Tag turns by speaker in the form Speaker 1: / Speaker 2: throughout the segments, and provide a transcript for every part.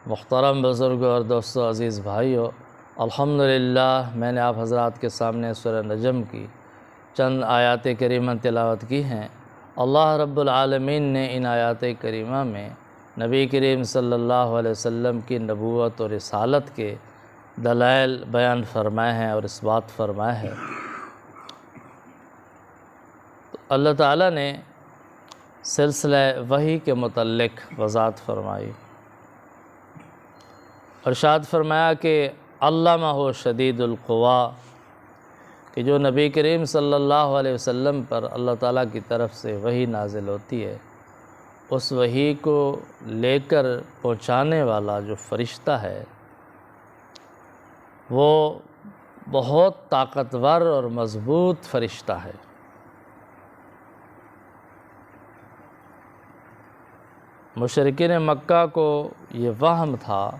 Speaker 1: محترم بزرگوں اور دوستوں، عزیز بھائیوں، الحمدللہ میں نے آپ حضرات کے سامنے سورہ نجم کی چند آیات کریمہ تلاوت کی ہیں۔ اللہ رب العالمین نے ان آیات کریمہ میں نبی کریم صلی اللہ علیہ وسلم کی نبوت اور رسالت کے دلائل بیان فرمائے ہیں اور اثبات فرمائے ہیں۔ تو اللہ تعالیٰ نے سلسلہ وحی کے متعلق وضاحت فرمائی، ارشاد فرمایا کہ علمہ شدید القوا، کہ جو نبی کریم صلی اللہ علیہ وسلم پر اللہ تعالیٰ کی طرف سے وحی نازل ہوتی ہے، اس وحی کو لے کر پہنچانے والا جو فرشتہ ہے وہ بہت طاقتور اور مضبوط فرشتہ ہے۔ مشرکین مکہ کو یہ وہم تھا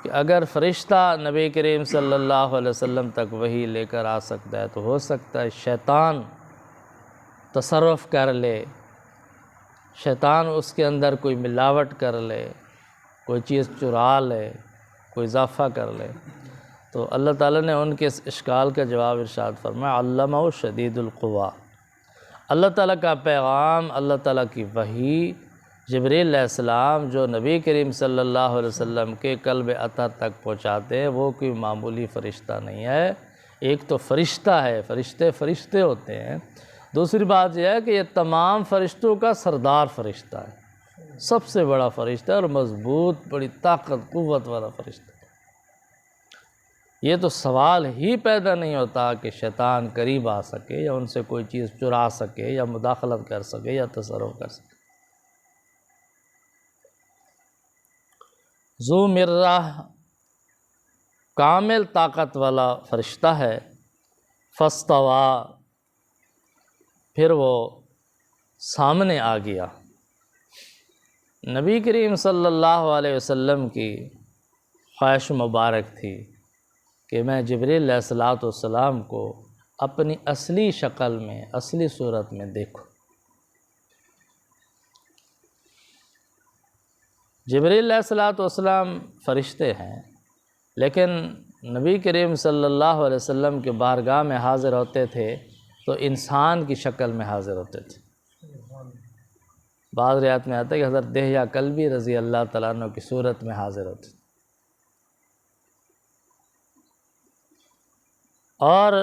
Speaker 1: کہ اگر فرشتہ نبی کریم صلی اللہ علیہ وسلم تک وحی لے کر آ سکتا ہے تو ہو سکتا ہے شیطان تصرف کر لے، شیطان اس کے اندر کوئی ملاوٹ کر لے، کوئی چیز چرا لے، کوئی اضافہ کر لے۔ تو اللہ تعالیٰ نے ان کے اس اشکال کا جواب ارشاد فرمایا علمہ شدید القوا۔ اللہ تعالیٰ کا پیغام، اللہ تعالیٰ کی وحی جبریل علیہ السلام جو نبی کریم صلی اللہ علیہ وسلم کے قلب اطہر تک پہنچاتے ہیں، وہ کوئی معمولی فرشتہ نہیں ہے۔ ایک تو فرشتہ ہے، فرشتے ہوتے ہیں۔ دوسری بات یہ ہے کہ یہ تمام فرشتوں کا سردار فرشتہ ہے، سب سے بڑا فرشتہ اور مضبوط، بڑی طاقت قوت والا فرشتہ۔ یہ تو سوال ہی پیدا نہیں ہوتا کہ شیطان قریب آ سکے یا ان سے کوئی چیز چرا سکے یا مداخلت کر سکے یا تصرف کر سکے۔ ذو مرہ، کامل طاقت والا فرشتہ ہے۔ فاستویٰ، پھر وہ سامنے آ گیا۔ نبی کریم صلی اللہ علیہ وسلم کی خواہش مبارک تھی کہ میں جبریل علیہ السلام کو اپنی اصلی شکل میں، اصلی صورت میں دیکھوں۔ جبریل علیہ السلام فرشتے ہیں، لیکن نبی کریم صلی اللہ علیہ وسلم کے بارگاہ میں حاضر ہوتے تھے تو انسان کی شکل میں حاضر ہوتے تھے۔ بعض روایات میں آتا ہے کہ حضرت دہیہ کلبی رضی اللہ تعالیٰ عنہ کی صورت میں حاضر ہوتے تھے۔ اور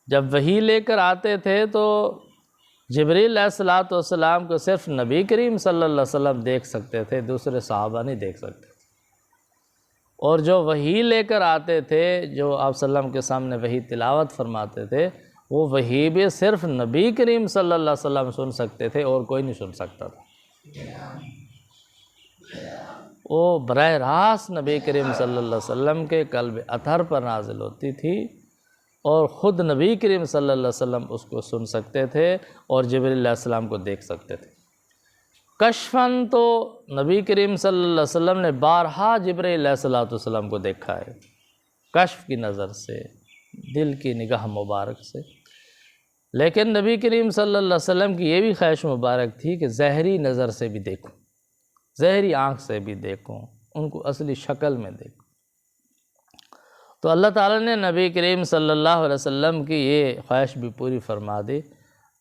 Speaker 1: جب وحی لے کر آتے تھے تو جبریل علیہ السلام کو صرف نبی کریم صلی اللہ علیہ وسلم دیکھ سکتے تھے، دوسرے صحابہ نہیں دیکھ سکتے تھے۔ اور جو وحی لے کر آتے تھے، جو آپ صلی اللہ علیہ وسلم کے سامنے وحی تلاوت فرماتے تھے، وہ وحی بھی صرف نبی کریم صلی اللہ علیہ وسلم سن سکتے تھے اور کوئی نہیں سن سکتا تھا۔ وہ براہ راست نبی کریم صلی اللہ علیہ وسلم کے قلب اطہر پر نازل ہوتی تھی اور خود نبی کریم صلی اللہ علیہ وسلم اس کو سن سکتے تھے اور جبریل علیہ السلام کو دیکھ سکتے تھے۔ کشفاً تو نبی کریم صلی اللہ علیہ وسلم نے بارہا جبریل علیہ السلام کو دیکھا ہے، کشف کی نظر سے، دل کی نگاہ مبارک سے۔ لیکن نبی کریم صلی اللہ علیہ وسلم کی یہ بھی خواہش مبارک تھی کہ ظاہری نظر سے بھی دیکھوں، ظاہری آنکھ سے بھی دیکھوں، ان کو اصلی شکل میں دیکھوں۔ تو اللہ تعالیٰ نے نبی کریم صلی اللہ علیہ وسلم کی یہ خواہش بھی پوری فرما دی۔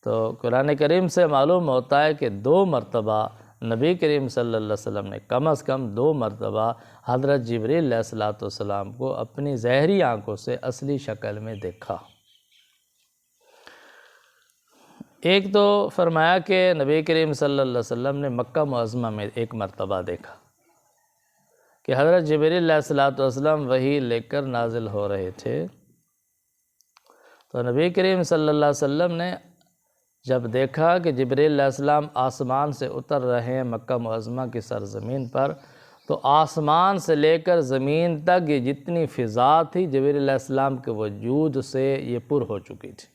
Speaker 1: تو قرآن کریم سے معلوم ہوتا ہے کہ 2 مرتبہ نبی کریم صلی اللہ علیہ وسلم نے کم از کم 2 مرتبہ حضرت جبریل علیہ السلام کو اپنی ظاہری آنکھوں سے اصلی شکل میں دیکھا۔ ایک تو فرمایا کہ نبی کریم صلی اللہ علیہ وسلم نے مکہ معظمہ میں ایک مرتبہ دیکھا کہ حضرت جبریل علیہ السلام وحی لے کر نازل ہو رہے تھے۔ تو نبی کریم صلی اللہ علیہ وسلم نے جب دیکھا کہ جبریل علیہ السلام آسمان سے اتر رہے ہیں مکہ معظمہ کی سرزمین پر، تو آسمان سے لے کر زمین تک یہ جتنی فضا تھی جبریل علیہ السلام کے وجود سے یہ پر ہو چکی تھی۔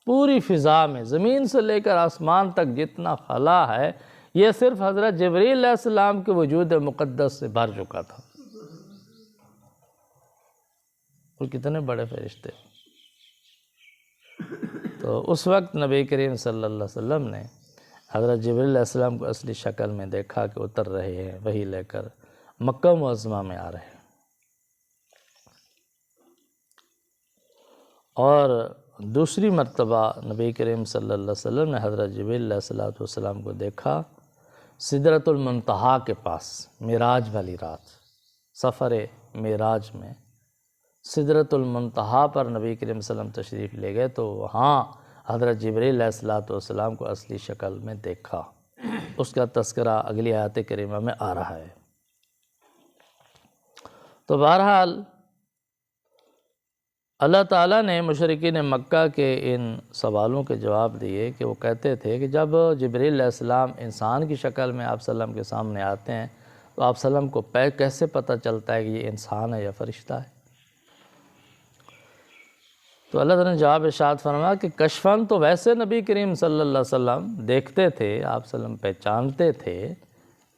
Speaker 1: پوری فضا میں زمین سے لے کر آسمان تک جتنا خلا ہے، یہ صرف حضرت جبریل علیہ السلام کے وجود مقدس سے بھر چکا تھا۔ وہ کتنے بڑے فرشتے۔ تو اس وقت نبی کریم صلی اللہ علیہ وسلم نے حضرت جبریل علیہ السلام کو اصلی شکل میں دیکھا کہ اتر رہے ہیں وحی لے کر مکہ معظمہ میں آ رہے ہیں، اور دوسری مرتبہ نبی کریم صلی اللہ علیہ وسلم نے حضرت جبریل علیہ السلام کو دیکھا سدرۃ المنتہا کے پاس، معراج والی رات، سفر معراج میں سدرۃ المنتہا پر نبی کریم صلی اللہ علیہ وسلم تشریف لے گئے تو وہاں حضرت جبریل علیہ السلام کو اصلی شکل میں دیکھا۔ اس کا تذکرہ اگلی آیت کریمہ میں آ رہا ہے۔ تو بہرحال اللہ تعالیٰ نے مشرکین مکہ کے ان سوالوں کے جواب دیے کہ وہ کہتے تھے کہ جب جبریل علیہ السلام انسان کی شکل میں آپ صلی اللہ علیہ وسلم کے سامنے آتے ہیں تو آپ صلی اللہ علیہ وسلم کو کیسے پتہ چلتا ہے کہ یہ انسان ہے یا فرشتہ ہے؟ تو اللہ تعالیٰ نے جواب ارشاد فرمایا کہ کشفاً تو ویسے نبی کریم صلی اللہ علیہ وسلم دیکھتے تھے، آپ صلی اللہ علیہ وسلم پہچانتے تھے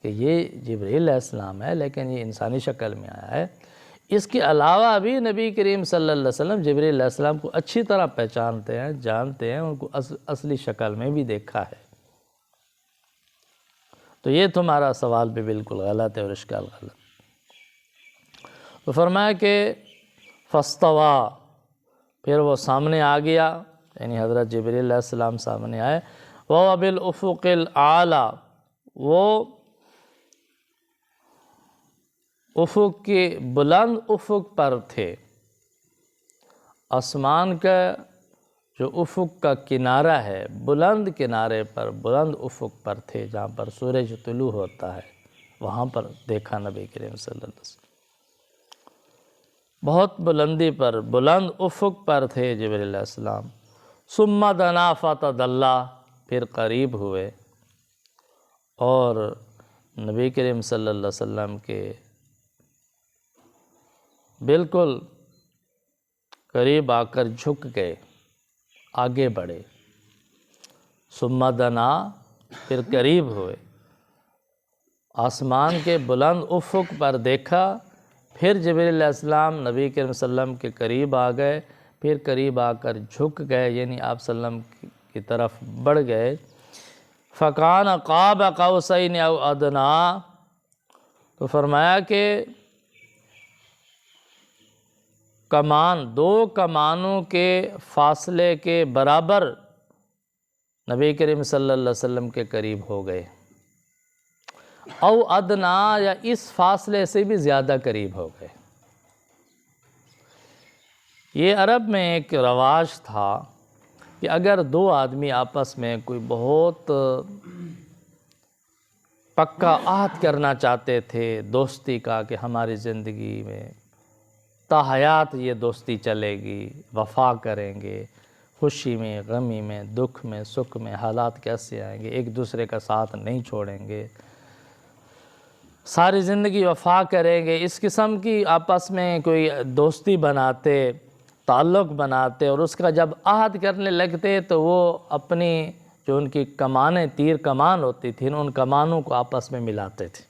Speaker 1: کہ یہ جبریل علیہ السلام ہے، لیکن یہ انسانی شکل میں آیا ہے۔ اس کے علاوہ بھی نبی کریم صلی اللہ علیہ وسلم جبریل علیہ السلام کو اچھی طرح پہچانتے ہیں، جانتے ہیں، ان کو اصلی شکل میں بھی دیکھا ہے۔ تو یہ تمہارا سوال بھی بالکل غلط ہے اور اشکال غلط۔ تو فرمایا کہ فاستویٰ، پھر وہ سامنے آ گیا، یعنی حضرت جبریل علیہ السلام سامنے آئے، وَهُوَ بِالْأُفُقِ الْأَعْلَىٰ، وہ افق کے بلند افق پر تھے۔ آسمان کا جو افق کا کنارہ ہے، بلند کنارے پر، بلند افق پر تھے، جہاں پر سورج طلوع ہوتا ہے، وہاں پر دیکھا نبی کریم صلی اللہ علیہ وسلم۔ بہت بلندی پر، بلند افق پر تھے جبریل علیہ السلام۔ ثم دنا فتدلی، پھر قریب ہوئے اور نبی کریم صلی اللہ علیہ وسلم کے بالکل قریب آ کر جھک گئے، آگے بڑھے۔ ثم دنا، پھر قریب ہوئے، آسمان کے بلند افق پر دیکھا، پھر جبریل علیہ السلام نبی کریم صلی اللہ علیہ وسلم کے قریب آ گئے، پھر قریب آ کر جھک گئے، یعنی آپ صلی اللہ علیہ وسلم کی طرف بڑھ گئے۔ فَكَانَ قَابَ قَوْسَيْنِ أَوْ أَدْنَىٰ، تو فرمایا کہ کمان، دو کمانوں کے فاصلے کے برابر نبی کریم صلی اللہ علیہ وسلم کے قریب ہو گئے، او ادنا، یا اس فاصلے سے بھی زیادہ قریب ہو گئے۔ یہ عرب میں ایک رواج تھا کہ اگر دو آدمی آپس میں کوئی بہت پکا عہد کرنا چاہتے تھے دوستی کا کہ ہماری زندگی میں تا حیات یہ دوستی چلے گی، وفا کریں گے، خوشی میں، غمی میں، دکھ میں، سکھ میں، حالات کیسے آئیں گے، ایک دوسرے کا ساتھ نہیں چھوڑیں گے، ساری زندگی وفا کریں گے، اس قسم کی آپس میں کوئی دوستی بناتے، تعلق بناتے، اور اس کا جب عہد کرنے لگتے تو وہ اپنی جو ان کی کمانیں، تیر کمان ہوتی تھیں، ان کمانوں کو آپس میں ملاتے تھے۔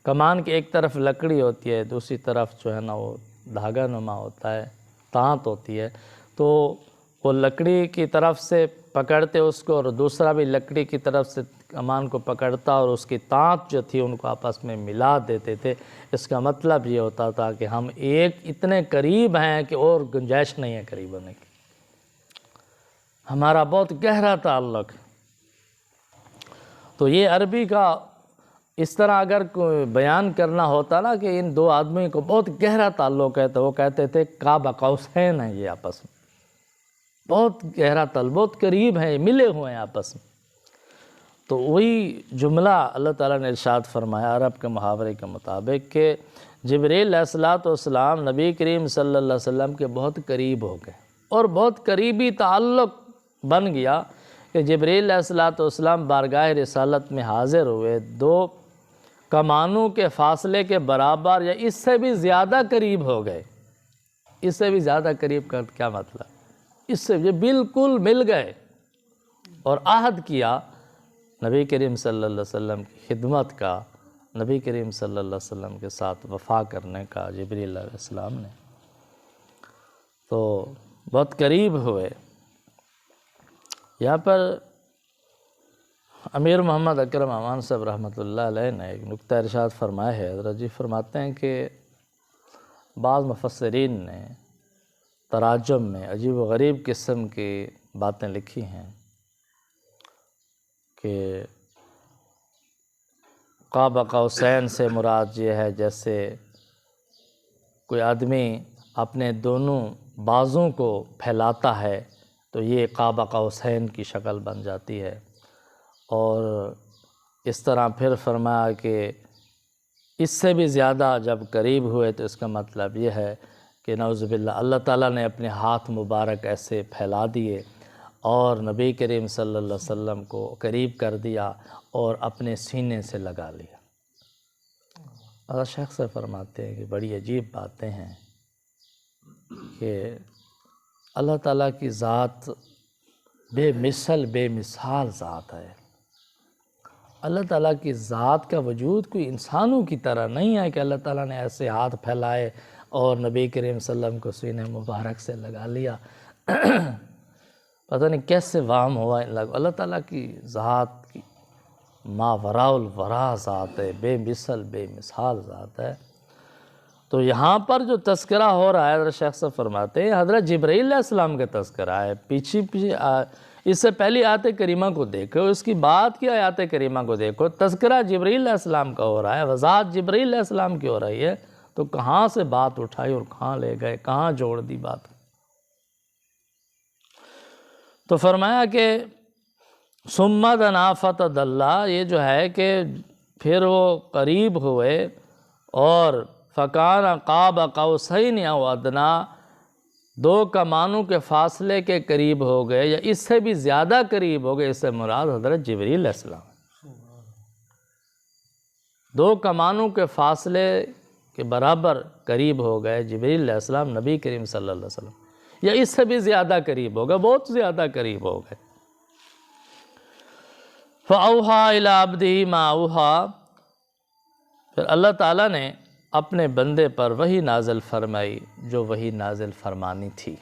Speaker 1: کمان کی ایک طرف لکڑی ہوتی ہے، دوسری طرف جو ہے نا وہ دھاگا نما ہوتا ہے، تانت ہوتی ہے، تو وہ لکڑی کی طرف سے پکڑتے اس کو، اور دوسرا بھی لکڑی کی طرف سے کمان کو پکڑتا اور اس کی تانت جو تھی ان کو آپس میں ملا دیتے تھے۔ اس کا مطلب یہ ہوتا تھا کہ ہم ایک اتنے قریب ہیں کہ اور گنجائش نہیں ہے قریب ہونے کی، ہمارا بہت گہرا تعلق ہے۔ تو یہ عربی کا اس طرح اگر کوئی بیان کرنا ہوتا نا کہ ان دو آدمیوں کو بہت گہرا تعلق ہے، تو وہ کہتے تھے قاب قوسین ہیں یہ آپس میں، بہت گہرا تعلق، بہت قریب ہیں، ملے ہوئے ہیں آپس میں۔ تو وہی جملہ اللہ تعالیٰ نے ارشاد فرمایا عرب کے محاورے کے مطابق کہ جبریل علیہ السلام نبی کریم صلی اللہ علیہ وسلم کے بہت قریب ہو گئے، اور بہت قریبی تعلق بن گیا کہ جبریل علیہ السلام بارگاہ رسالت میں حاضر ہوئے، دو کمانوں کے فاصلے کے برابر یا اس سے بھی زیادہ قریب ہو گئے۔ اس سے بھی زیادہ قریب کا کیا مطلب؟ اس سے یہ بالکل مل گئے اور عہد کیا نبی کریم صلی اللہ علیہ وسلم کی خدمت کا، نبی کریم صلی اللہ علیہ وسلم کے ساتھ وفا کرنے کا جبریل علیہ السلام نے۔ تو بہت قریب ہوئے۔ یہاں پر امیر محمد اکرم امان صاحب رحمۃ اللہ علیہ نے ایک نکتہ ارشاد فرمایا ہے، حضرت جی فرماتے ہیں کہ بعض مفسرین نے تراجم میں عجیب و غریب قسم کی باتیں لکھی ہیں کہ قاب قوسین سے مراد یہ ہے جیسے کوئی آدمی اپنے دونوں بازوں کو پھیلاتا ہے تو یہ قاب قوسین کی شکل بن جاتی ہے، اور اس طرح پھر فرمایا کہ اس سے بھی زیادہ جب قریب ہوئے تو اس کا مطلب یہ ہے کہ نعوذ باللہ اللہ تعالیٰ نے اپنے ہاتھ مبارک ایسے پھیلا دیے اور نبی کریم صلی اللہ علیہ وسلم کو قریب کر دیا اور اپنے سینے سے لگا لیا۔ حضرت شیخ سے فرماتے ہیں کہ بڑی عجیب باتیں ہیں کہ اللہ تعالیٰ کی ذات بے مثل بے مثال ذات ہے۔ اللہ تعالیٰ کی ذات کا وجود کوئی انسانوں کی طرح نہیں ہے کہ اللہ تعالیٰ نے ایسے ہاتھ پھیلائے اور نبی کریم صلی اللہ علیہ وسلم کو سینے مبارک سے لگا لیا۔ پتہ نہیں کیسے وہم ہوا ان لوگوں۔ اللہ تعالیٰ کی ذات کی ماوراء الورا ذات ہے، بے مثل بے مثال ذات ہے۔ تو یہاں پر جو تذکرہ ہو رہا ہے حضرت شیخ صاحب فرماتے ہیں حضرت جبرائیل علیہ السلام کا تذکرہ ہے، پیچھے اس سے پہلی آیت کریمہ کو دیکھو، اس کی بعد کی آیات کریمہ کو دیکھو، تذکرہ جبرائیل علیہ السلام کا ہو رہا ہے، وضاحت جبرائیل علیہ السلام کی ہو رہی ہے، تو کہاں سے بات اٹھائی اور کہاں لے گئے، کہاں جوڑ دی بات۔ تو فرمایا کہ ثم دنا فتدلی، یہ جو ہے کہ پھر وہ قریب ہوئے اور فکان قاب قوسین او ادنا، دو کمانوں کے فاصلے کے قریب ہو گئے یا اس سے بھی زیادہ قریب ہو گئے، اس سے مراد حضرت جبرائیل علیہ السلام۔ دو کمانوں کے فاصلے کے برابر قریب ہو گئے جبرائیل علیہ السلام نبی کریم صلی اللہ علیہ وسلم، یا اس سے بھی زیادہ قریب ہو گئے، بہت زیادہ قریب ہو گئے۔ فَأَوْحَىٰ إِلَىٰ عَبْدِهِ مَا أَوْحَىٰ، پھر اللہ تعالیٰ نے اپنے بندے پر وحی نازل فرمائی جو وحی نازل فرمانی تھی،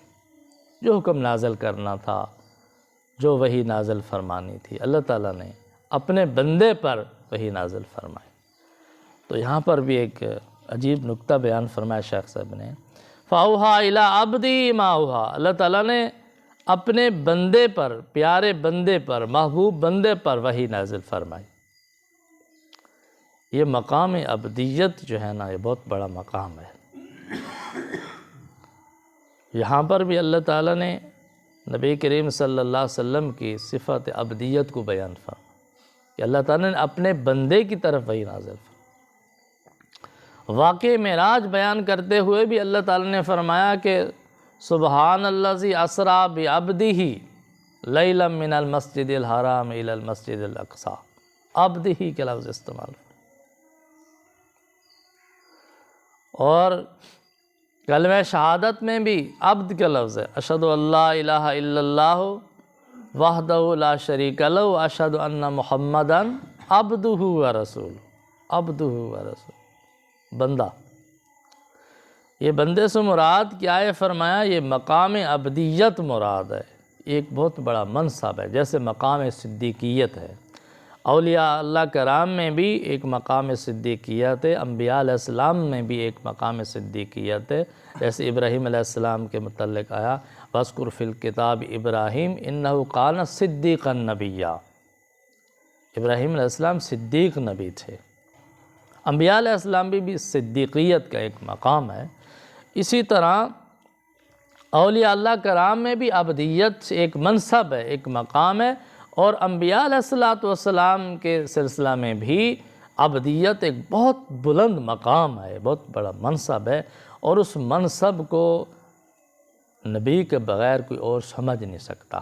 Speaker 1: جو حکم نازل کرنا تھا، جو وحی نازل فرمانی تھی، اللہ تعالیٰ نے اپنے بندے پر وحی نازل فرمائی۔ تو یہاں پر بھی ایک عجیب نکتہ بیان فرمایا شیخ صاحب نے، فَأَوْحَىٰ إِلَىٰ عَبْدِهِ مَا أَوْحَىٰ، اللہ تعالیٰ نے اپنے بندے پر، پیارے بندے پر، محبوب بندے پر وحی نازل فرمائی۔ یہ مقام عبدیت جو ہے نا، یہ بہت بڑا مقام ہے۔ یہاں پر بھی اللہ تعالیٰ نے نبی کریم صلی اللہ علیہ وسلم کی صفت عبدیت کو بیان فرمایا کہ اللہ تعالیٰ نے اپنے بندے کی طرف وحی نازل فرمائی۔ واقع معراج بیان کرتے ہوئے بھی اللہ تعالیٰ نے فرمایا کہ سبحان الذی اسریٰ بعبدہ لیلا من المسجد الحرام الی المسجد الاقصی، عبدہ کے لفظ استعمال۔ اور کلمہ شہادت میں بھی عبد کا لفظ ہے، اشہد ان لا الہ الا اللہ وحدہ لا شریک لہ واشہد ان محمدا عبدہ ورسولہ، عبدہ ورسولہ، بندہ۔ یہ بندے سے مراد کیا ہے فرمایا، یہ مقام عبدیت مراد ہے، ایک بہت بڑا منصب ہے، جیسے مقام صدیقیت ہے۔ اولیاء اللہ کرام میں بھی ایک مقام صدیقیت ہے، انبیاء علیہ السلام میں بھی ایک مقام صدیقیت ہے، جیسے ابراہیم علیہ السلام کے متعلق آیا وَاذْكُرْ فِي الْكِتَابِ ابراہیم اِنَّهُ كَانَ صِدِّيقًا نَبِيًّا، ابراہیم علیہ السلام صدیق نبی تھے۔ انبیاء علیہ السلام بھی صدیقیت کا ایک مقام ہے۔ اسی طرح اولیاء اللہ کرام میں بھی عبدیت ایک منصب ہے، ایک مقام ہے، اور انبیاء علیہ السلام کے سلسلہ میں بھی عبدیت ایک بہت بلند مقام ہے، بہت بڑا منصب ہے، اور اس منصب کو نبی کے بغیر کوئی اور سمجھ نہیں سکتا۔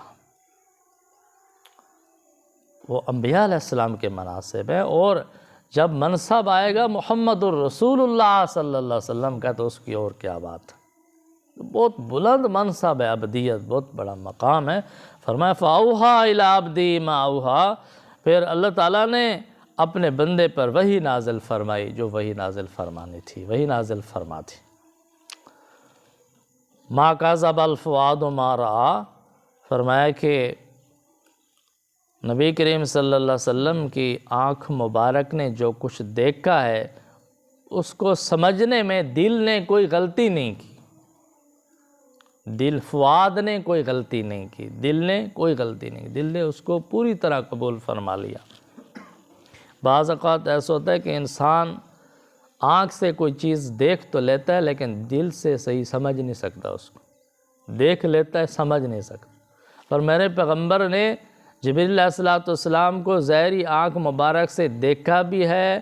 Speaker 1: وہ انبیاء علیہ السلام کے مناصب ہے، اور جب منصب آئے گا محمد الرسول اللہ صلی اللہ علیہ وسلم کا تو اس کی اور کیا بات ہے۔ بہت بلند منصب ہے عبدیت، بہت بڑا مقام ہے۔ فرمایا فَأَوْحَىٰ إِلَىٰ عَبْدِهِ مَا أَوْحَىٰ، پھر اللہ تعالیٰ نے اپنے بندے پر وحی نازل فرمائی جو وحی نازل فرمانی تھی، وحی نازل فرما تھی۔ مَا كَذَبَ الْفُؤَادُ مَا رَأَىٰ، فرمایا کہ نبی کریم صلی اللہ علیہ وسلم کی آنکھ مبارک نے جو کچھ دیکھا ہے اس کو سمجھنے میں دل نے کوئی غلطی نہیں کی، دل فؤاد نے کوئی غلطی نہیں کی، دل نے کوئی غلطی نہیں کی، دل نے اس کو پوری طرح قبول فرما لیا۔ بعض اوقات ایسا ہوتا ہے کہ انسان آنکھ سے کوئی چیز دیکھ تو لیتا ہے لیکن دل سے صحیح سمجھ نہیں سکتا، اس کو دیکھ لیتا ہے سمجھ نہیں سکتا۔ پر میرے پیغمبر نے جبریل علیہ السلام کو ظاہری آنکھ مبارک سے دیکھا بھی ہے،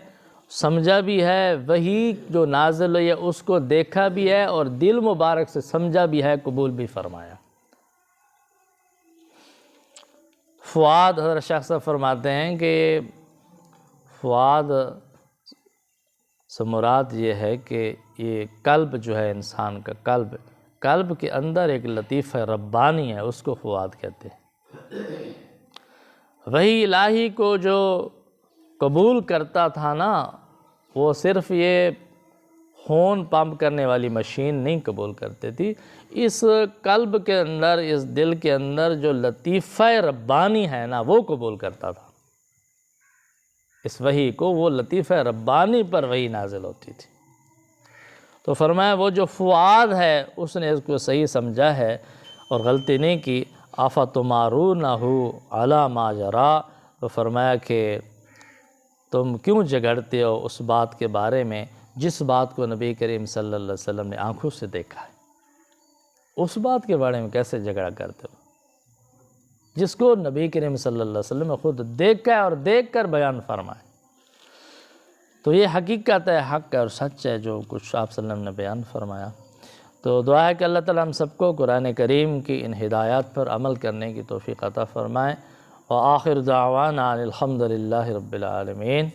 Speaker 1: سمجھا بھی ہے، وہی جو نازل ہوئی ہے اس کو دیکھا بھی ہے اور دل مبارک سے سمجھا بھی ہے، قبول بھی فرمایا۔ فؤاد، حضرت شیخ صاحب فرماتے ہیں کہ فؤاد سے مراد یہ ہے کہ یہ قلب جو ہے انسان کا قلب کے اندر ایک لطیفہ ربانی ہے، اس کو فؤاد کہتے ہیں۔ وحی الہی کو جو قبول کرتا تھا نا، وہ صرف یہ خون پمپ کرنے والی مشین نہیں قبول کرتی تھی، اس قلب کے اندر، اس دل کے اندر جو لطیفہ ربانی ہے نا وہ قبول کرتا تھا۔ اس وحی کو، وہ لطیفہ ربانی پر وحی نازل ہوتی تھی۔ تو فرمایا وہ جو فؤاد ہے اس نے اس کو صحیح سمجھا ہے اور غلطی نہیں کی۔ اَفَتُمَارُونَهُ عَلَى مَا جَرَى، تو فرمایا کہ تم کیوں جھگڑتے ہو اس بات کے بارے میں جس بات کو نبی کریم صلی اللہ علیہ وسلم نے آنکھوں سے دیکھا ہے، اس بات کے بارے میں کیسے جھگڑا کرتے ہو جس کو نبی کریم صلی اللہ علیہ وسلم نے خود دیکھا ہے اور دیکھ کر بیان فرمائے۔ تو یہ حقیقت ہے، حق ہے اور سچ ہے جو کچھ آپ صلی اللہ علیہ وسلم نے بیان فرمایا۔ تو دعا ہے کہ اللہ تعالیٰ ہم سب کو قرآن کریم کی ان ہدایات پر عمل کرنے کی توفیق عطا فرمائے۔ وآخر دعوانا الحمد للہ رب العالمین۔